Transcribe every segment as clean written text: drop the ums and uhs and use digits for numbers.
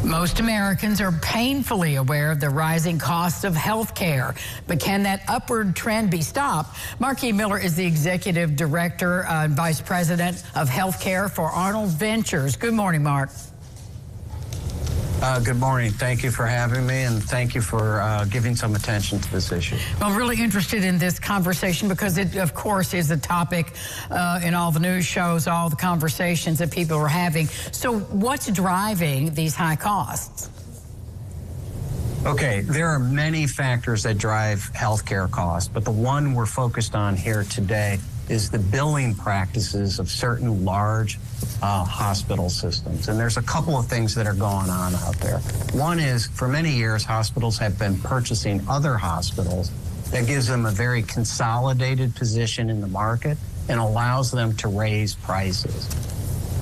Most Americans are painfully aware of the rising cost of health care, but can that upward trend be stopped? Mark E. Miller is the Executive Director and Vice President of Healthcare for Arnold Ventures. Good morning, Mark. Good morning. Thank you for having me, and thank you for giving some attention to this issue. Well, I'm really interested in this conversation because it, of course, is a topic in all the news shows, all the conversations that people are having. So what's driving these high costs? Okay, there are many factors that drive healthcare costs, but the one we're focused on here today is the billing practices of certain large hospital systems. And there's a couple of things that are going on out there. One is, for many years, hospitals have been purchasing other hospitals. That gives them a very consolidated position in the market and allows them to raise prices.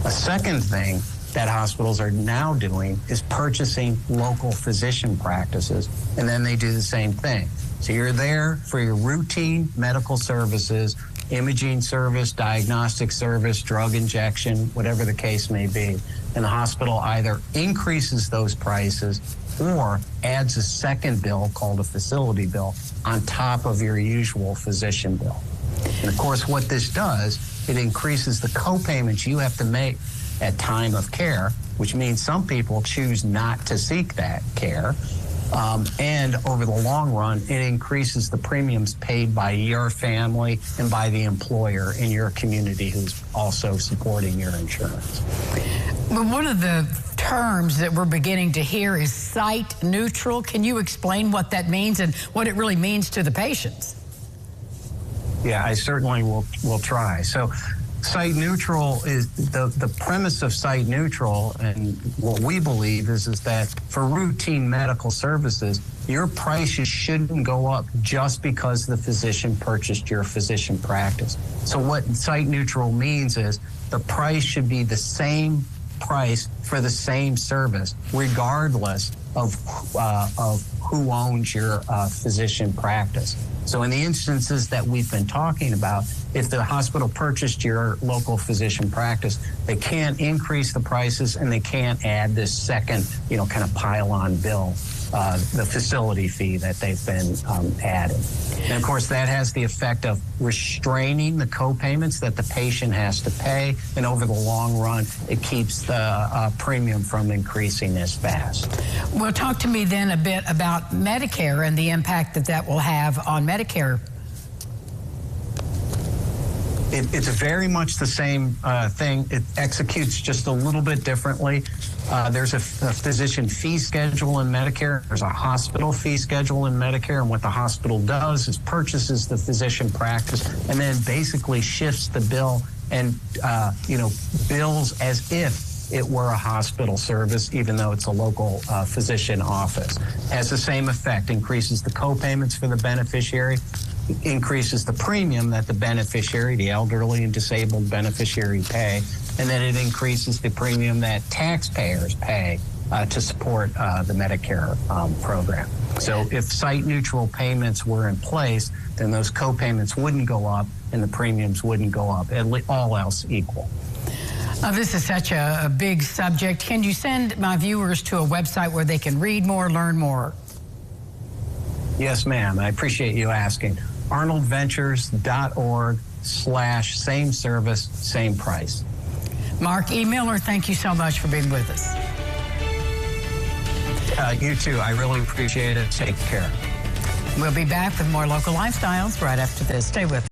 A second thing that hospitals are now doing is purchasing local physician practices, and then they do the same thing. So you're there for your routine medical services, imaging service, diagnostic service, drug injection, whatever the case may be. And the hospital either increases those prices or adds a second bill called a facility bill on top of your usual physician bill. And of course, what this does, it increases the co-payments you have to make at time of care, which means some people choose not to seek that care. And over the long run, it increases the premiums paid by your family and by the employer in your community who's also supporting your insurance. Well, one of the terms that we're beginning to hear is site neutral. Can you explain what that means and what it really means to the patients? Yeah, I certainly will try. So site neutral is the premise of site neutral, and what we believe is that for routine medical services, your prices shouldn't go up just because the physician purchased your physician practice. So what site neutral means is the price should be the same price for the same service, regardless of who owns your physician practice. So in the instances that we've been talking about, if the hospital purchased your local physician practice, they can't increase the prices and they can't add this second, kind of pile-on bill, the facility fee that they've been adding. And of course, that has the effect of restraining the co-payments that the patient has to pay, and over the long run, it keeps the premium from increasing as fast. Well, talk to me then a bit about Medicare and the impact that will have on Medicare. It's very much the same thing. It executes just a little bit differently. There's a physician fee schedule in Medicare. There's a hospital fee schedule in Medicare. And what the hospital does is purchases the physician practice and then basically shifts the bill and, bills as if it were a hospital service, even though it's a local physician office. Has the same effect, increases the co-payments for the beneficiary, increases the premium that the beneficiary, the elderly and disabled beneficiary, pay, and then it increases the premium that taxpayers pay to support the Medicare program. So if site-neutral payments were in place, then those co-payments wouldn't go up and the premiums wouldn't go up, all else equal. This is such a big subject. Can you send my viewers to a website where they can read more, learn more? Yes, ma'am. I appreciate you asking. ArnoldVentures.org/same service, same price. Mark E. Miller, thank you so much for being with us. You too. I really appreciate it. Take care. We'll be back with more local lifestyles right after this. Stay with us.